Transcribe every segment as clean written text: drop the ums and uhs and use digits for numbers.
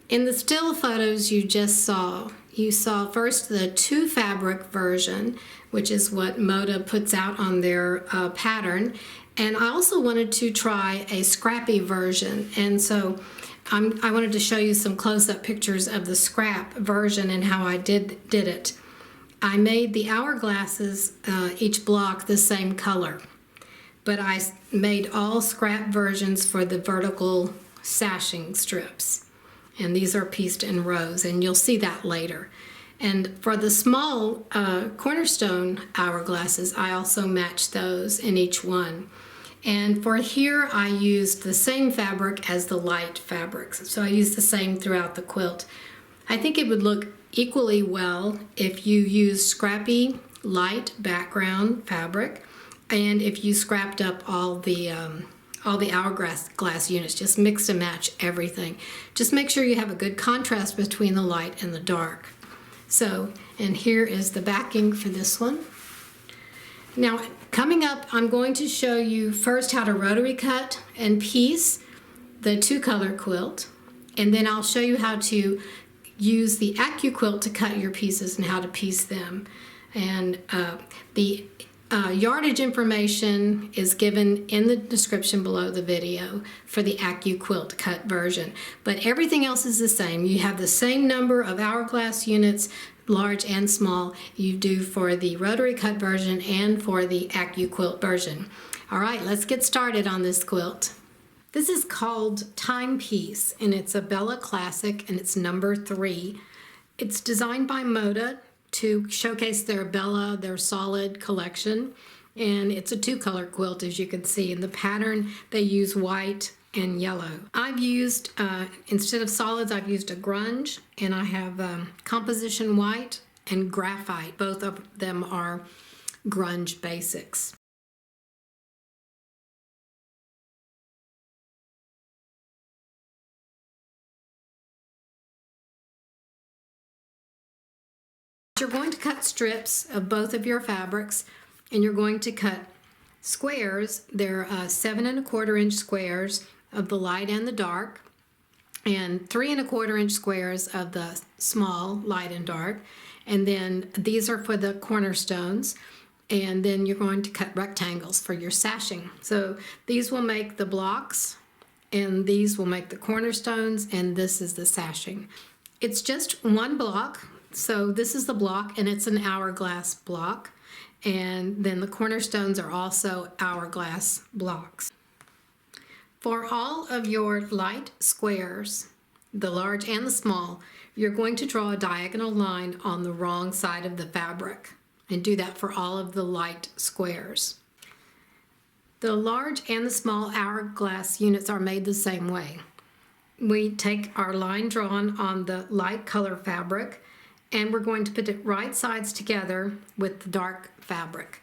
In the still photos you just saw, you saw first the 2 fabric version, which is what Moda puts out on their pattern. And I also wanted to try a scrappy version. And so I wanted to show you some close-up pictures of the scrap version and how I did it. I made the hourglasses, each block, the same color. But I made all scrap versions for the vertical sashing strips. And these are pieced in rows, and you'll see that later. And for the small cornerstone hourglasses, I also matched those in each one. And for here, I used the same fabric as the light fabrics. So I used the same throughout the quilt. I think it would look equally well if you use scrappy, light background fabric, and if you scrapped up all the hourglass units. Just mix and match everything. Just make sure you have a good contrast between the light and the dark. So, and here is the backing for this one. Now, coming up, I'm going to show you first how to rotary cut and piece the 2-color quilt, and then I'll show you how to use the AccuQuilt to cut your pieces and how to piece them. And the yardage information is given in the description below the video for the AccuQuilt cut version. But everything else is the same. You have the same number of hourglass units, large and small, you do for the rotary cut version and for the AccuQuilt version. All right, let's get started on this quilt. This is called Timepiece, and it's a Bella Classic, and it's number 3. It's designed by Moda to showcase their Bella, their solid collection, and it's a 2-color quilt, as you can see. In the pattern, they use white and yellow. I've used, instead of solids, I've used a grunge, and I have composition white and graphite. Both of them are grunge basics. You're going to cut strips of both of your fabrics, and you're going to cut squares. They're 7 1/4 inch squares of the light and the dark, and 3 1/4 inch squares of the small light and dark. And then these are for the cornerstones, and then you're going to cut rectangles for your sashing. So these will make the blocks, and these will make the cornerstones, and this is the sashing. It's just one block. So this is the block, and it's an hourglass block, and then the cornerstones are also hourglass blocks. For all of your light squares, the large and the small, you're going to draw a diagonal line on the wrong side of the fabric, and do that for all of the light squares. The large and the small hourglass units are made the same way. We take our line drawn on the light color fabric, and we're going to put it right sides together with the dark fabric.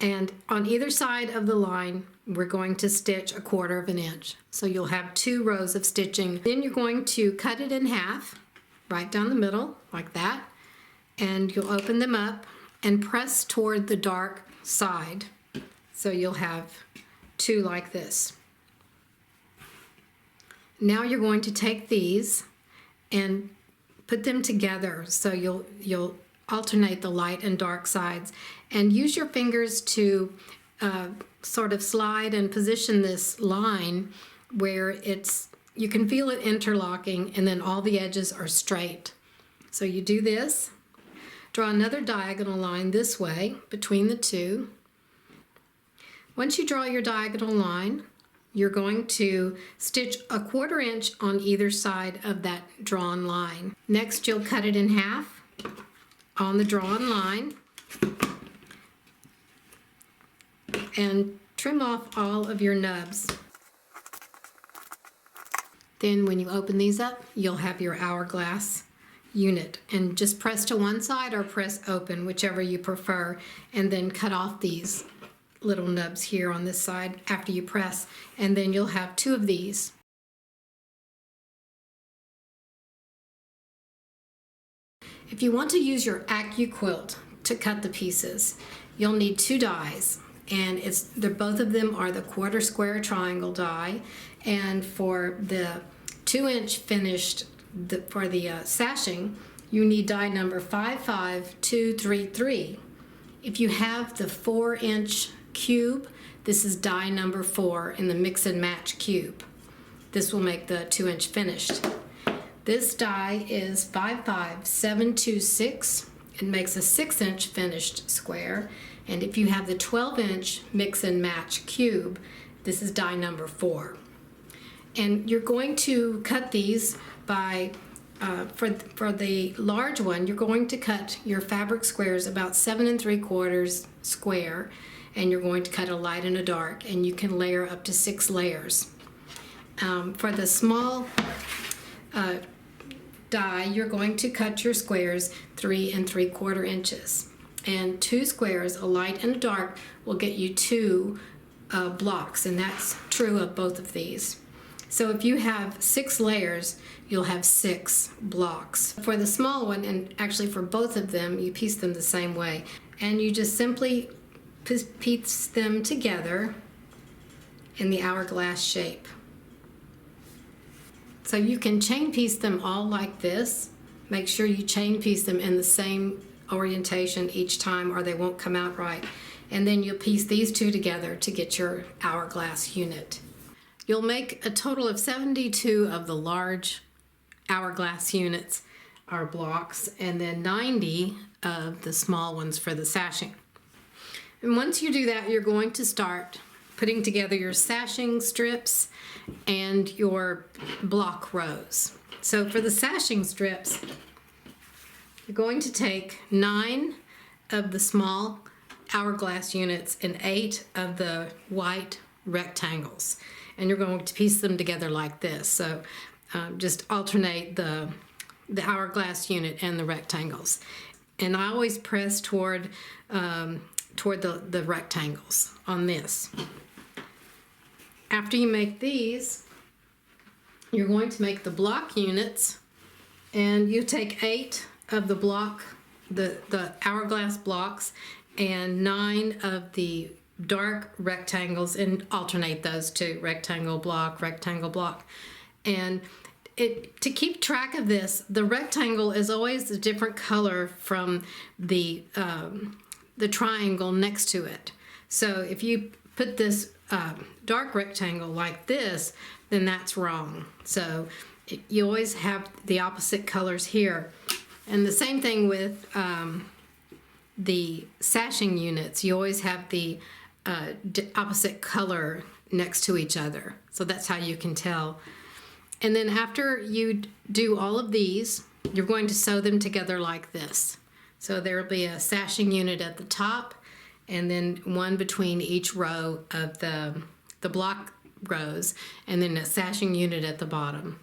And on either side of the line, we're going to stitch 1/4 inch. So you'll have 2 rows of stitching. Then you're going to cut it in half, right down the middle, like that. And you'll open them up and press toward the dark side. So you'll have 2 like this. Now you're going to take these and put them together, so you'll alternate the light and dark sides, and use your fingers to sort of slide and position this line where you can feel it interlocking, and then all the edges are straight. So you do this, draw another diagonal line this way between the 2. Once you draw your diagonal line, you're going to stitch 1/4 inch on either side of that drawn line. Next, you'll cut it in half on the drawn line and trim off all of your nubs. Then when you open these up, you'll have your hourglass unit, and just press to one side or press open, whichever you prefer, and then cut off these little nubs here on this side after you press, and then you'll have 2 of these. If you want to use your AccuQuilt to cut the pieces, you'll need 2 dies, and both of them are the 1/4 square triangle die, and for the 2-inch finished for the sashing, you need die number 55233. If you have the 4-inch cube, this is die number 4 in the mix and match cube. This will make the 2-inch finished. This die is 55726. It makes a 6-inch finished square. And if you have the 12-inch mix and match cube, this is die number 4. And you're going to cut these by, for the large one, you're going to cut your fabric squares about 7 3/4 square, and you're going to cut a light and a dark, and you can layer up to 6 layers. For the small die, you're going to cut your squares 3 3/4 inches. And 2 squares, a light and a dark, will get you 2 blocks, and that's true of both of these. So if you have 6 layers, you'll have 6 blocks. For the small one, and actually for both of them, you piece them the same way. And you just simply piece them together in the hourglass shape. So you can chain piece them all like this. Make sure you chain piece them in the same orientation each time or they won't come out right. And then you'll piece these two together to get your hourglass unit. You'll make a total of 72 of the large hourglass units or blocks, and then 90 of the small ones for the sashing. And once you do that, you're going to start putting together your sashing strips and your block rows. So for the sashing strips, you're going to take 9 of the small hourglass units and 8 of the white rectangles. And you're going to piece them together like this. So just alternate the hourglass unit and the rectangles. And I always press toward the rectangles on this. After you make these, you're going to make the block units, and you take 8 of the block, the hourglass blocks, and 9 of the dark rectangles, and alternate those two, rectangle block. And to keep track of this, the rectangle is always a different color from the triangle next to it. So if you put this dark rectangle like this, then that's wrong. So you always have the opposite colors here. And the same thing with the sashing units. You always have the opposite color next to each other. So that's how you can tell. And then after you do all of these, you're going to sew them together like this. So there will be a sashing unit at the top, and then one between each row of the block rows, and then a sashing unit at the bottom.